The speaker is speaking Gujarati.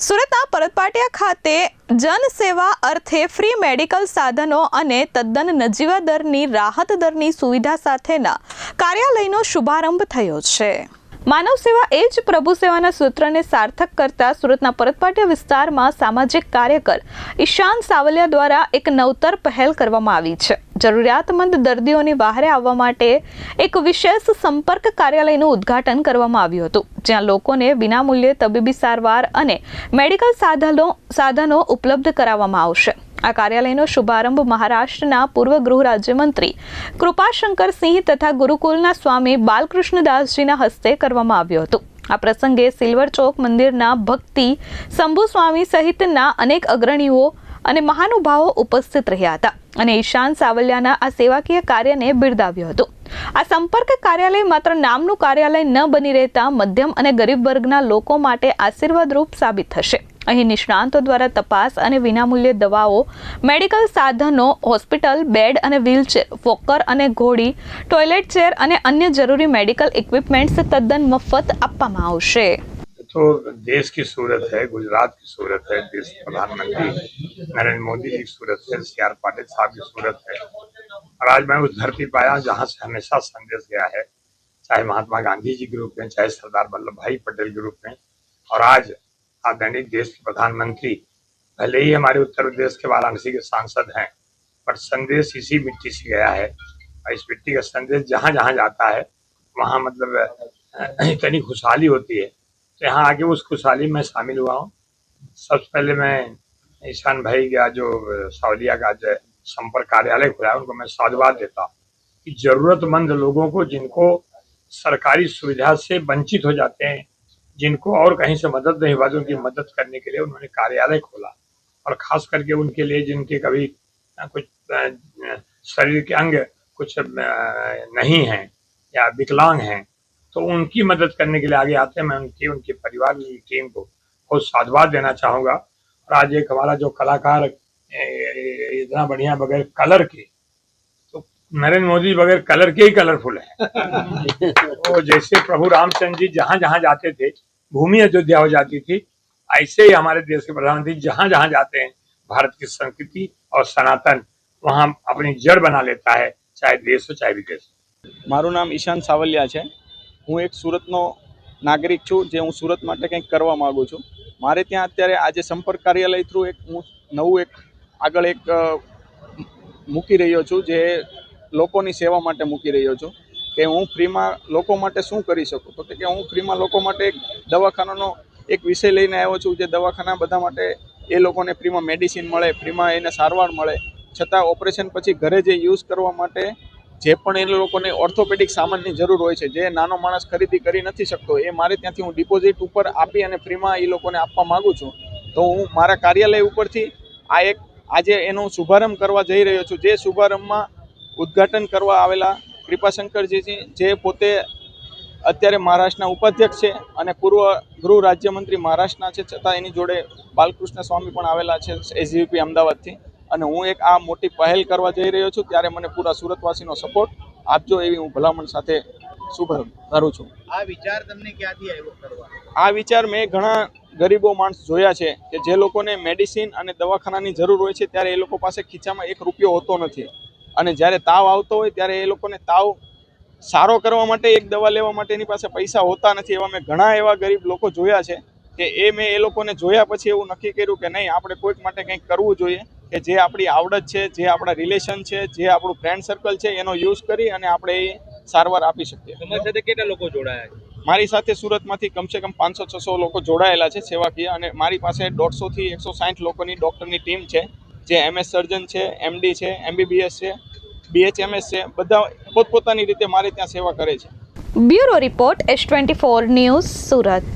સુરતના પરતપાટિયા ખાતે જનસેવા અર્થે ફ્રી મેડિકલ સાધનો અને તદ્દન નજીવા દરની રાહત દરની સુવિધા સાથેના કાર્યાલયનો શુભારંભ થયો છે। માનવ સેવા એ જ પ્રભુ સેવાના સૂત્રને સાર્થક કરતા સુરતના પરતપાટિયા વિસ્તારમાં સામાજિક કાર્યકર ઈશાન સાવલિયા દ્વારા એક નવતર પહેલ કરવામાં આવી છે। જરૂરિયાતમંદ દર્દીઓની વહારે આવવા માટે એક વિશેષ સંપર્ક કાર્યાલયનું ઉદ્ઘાટન કરવામાં આવ્યું હતું, જ્યાં લોકોને વિનામૂલ્યે તબીબી સારવાર અને મેડિકલ સાધનો ઉપલબ્ધ કરાવવામાં આવશે। આ કાર્યાલયનો શુભારંભ મહારાષ્ટ્રના પૂર્વ ગૃહ રાજ્યમંત્રી કૃપાશંકર સિંહ તથા ગુરુકુલના સ્વામી બાલકૃષ્ણદાસજીના હસ્તે કરવામાં આવ્યો હતો। આ પ્રસંગે સિલ્વર ચોક મંદિરના ભક્તિ શંભુ સ્વામી સહિતના અનેક અગ્રણીઓ અને મહાનુભાવો ઉપસ્થિત રહ્યા હતા અને ઈશાન સાવલિયાના આ સેવાકીય કાર્યને બિરદાવ્યું હતું। આ સંપર્ક કાર્યાલય માત્ર નામનું કાર્યાલય ન બની રહેતા મધ્યમ અને ગરીબ વર્ગના લોકો માટે આશીર્વાદરૂપ સાબિત થશે। અહીં નિષ્ણાંતો દ્વારા તપાસ અને વિનામૂલ્યે દવાઓ, મેડિકલ સાધનો, હોસ્પિટલ બેડ અને વ્હીલચેર, વોકર અને ઘોડી, ટોયલેટ ચેર અને અન્ય જરૂરી મેડિકલ ઇક્વિપમેન્ટ્સ તદ્દન મફત આપવામાં આવશે। तो देश की सूरत है, गुजरात की सूरत है, देश के प्रधानमंत्री नरेंद्र मोदी जी की सूरत है, CR पाटिल साहब की सूरत है। और आज मैं उस धरती पर आया जहाँ से हमेशा संदेश गया है, चाहे महात्मा गांधी जी के रूप में, चाहे सरदार वल्लभ भाई पटेल के रूप में, और आज आदरणीय देश के प्रधानमंत्री भले ही हमारे उत्तर प्रदेश के वाराणसी के सांसद हैं, पर संदेश इसी मिट्टी से गया है। और इस मिट्टी का संदेश जहाँ जहाँ जाता है वहाँ मतलब इतनी खुशहाली होती है। तो यहाँ आके उस खुशहाली में शामिल हुआ हूँ। सबसे पहले मैं ईशान भाई का जो सावलिया का जो संपर्क कार्यालय खुला है उनको मैं साधुवाद देता हूँ कि जरूरतमंद लोगों को, जिनको सरकारी सुविधा से वंचित हो जाते हैं, जिनको और कहीं से मदद नहीं हुआ, उनकी मदद करने के लिए उन्होंने कार्यालय खोला। और खास करके उनके लिए जिनके कभी कुछ शरीर के अंग कुछ नहीं हैं या विकलांग हैं, तो उनकी मदद करने के लिए आगे आते हैं। मैं उनके परिवार की टीम को बहुत साधुवाद देना चाहूँगा। और आज एक हमारा जो कलाकार इतना बढ़िया बगैर कलर के, तो नरेंद्र मोदी बगैर कलर के ही कलरफुल है। तो जैसे प्रभु रामचंद्र जी जहाँ जहाँ जाते थे भूमि अयोध्या हो जाती थी, ऐसे ही हमारे देश के प्रधानमंत्री जहाँ जहाँ जाते हैं भारत की संस्कृति और सनातन वहाँ अपनी जड़ बना लेता है, चाहे देश हो चाहे विदेश। मारू नाम ईशान सावलिया है। હું એક સુરતનો નાગરિક છું, જે હું સુરત માટે કંઈક કરવા માગું છું। મારે ત્યાં અત્યારે આજે સંપર્ક કાર્યાલય થ્રુ એક હું નવું એક આગળ એક મૂકી રહ્યો છું, જે લોકોની સેવા માટે મૂકી રહ્યો છું કે હું ફ્રીમાં લોકો માટે શું કરી શકું। તો કે હું ફ્રીમાં લોકો માટે એક દવાખાનાનો એક વિષય લઈને આવ્યો છું, જે દવાખાના બધા માટે એ લોકોને ફ્રીમાં મેડિસિન મળે, ફ્રીમાં એને સારવાર મળે, છતાં ઓપરેશન પછી ઘરે જે યુઝ કરવા માટે જે પણ એ લોકોને ઓર્થોપેડિક સામાનની જરૂર હોય છે, જે નાનો માણસ ખરીદી કરી નથી શકતો, એ મારે ત્યાંથી હું ડિપોઝિટ ઉપર આપી અને ફ્રીમાં એ લોકોને આપવા માગું છું। તો હું મારા કાર્યાલય ઉપરથી આ એક આજે એનો શુભારંભ કરવા જઈ રહ્યો છું, જે શુભારંભમાં ઉદ્ઘાટન કરવા આવેલા કૃપાશંકરજી, જે પોતે અત્યારે મહારાષ્ટ્રના ઉપાધ્યક્ષ છે અને પૂર્વ ગૃહ રાજ્યમંત્રી મહારાષ્ટ્રના છે, છતાં એની જોડે બાલકૃષ્ણ સ્વામી પણ આવેલા છે SGP અમદાવાદથી। અને હું એક આ મોટી પહેલ કરવા જઈ રહ્યો છું, ત્યારે મને પૂરા સુરતવાસીનો સપોર્ટ આપજો એવી હું ભલામણ સાથે શુભારંભ કરું છું। આ વિચાર તમને ક્યાંથી આવ્યો કરવા? આ વિચાર મેં ઘણા ગરીબો માણસ જોયા છે કે જે લોકોને મેડિસિન અને દવાખાનાની જરૂર હોય છે, ત્યારે એ લોકો પાસે ખીચામાં એક રૂપિયો હોતો નથી, અને જ્યારે તાવ આવતો હોય ત્યારે એ લોકોને તાવ સારો કરવા માટે એક દવા લેવા માટે એની પાસે પૈસા હોતા નથી। એવા મેં ઘણા એવા ગરીબ લોકો જોયા છે કે મેં એ લોકોને જોયા પછી એવું નક્કી કર્યું કે નહીં, આપણે કોઈક માટે કંઈક કરવું જોઈએ કે જે આપણી આવડત છે, જે આપણા રિલેશન છે, જે આપણું ફ્રેન્ડ સર્કલ છે, એનો યુઝ કરી અને આપણે એ સારવાર આપી શકીએ। તમારી સાથે કેટલા લોકો જોડાયા છે? મારી સાથે સુરતમાંથી કમસે કમ 500-600 લોકો જોડાયેલા છે સેવાકીય, અને મારી પાસે 150 થી 160 લોકોની ડૉક્ટરની ટીમ છે, જે MS સર્જન છે, MD છે, MBBS છે, BHMS છે, બધા પોતપોતાની રીતે મારે ત્યાં સેવા કરે છે। Bureau report S24 news Surat.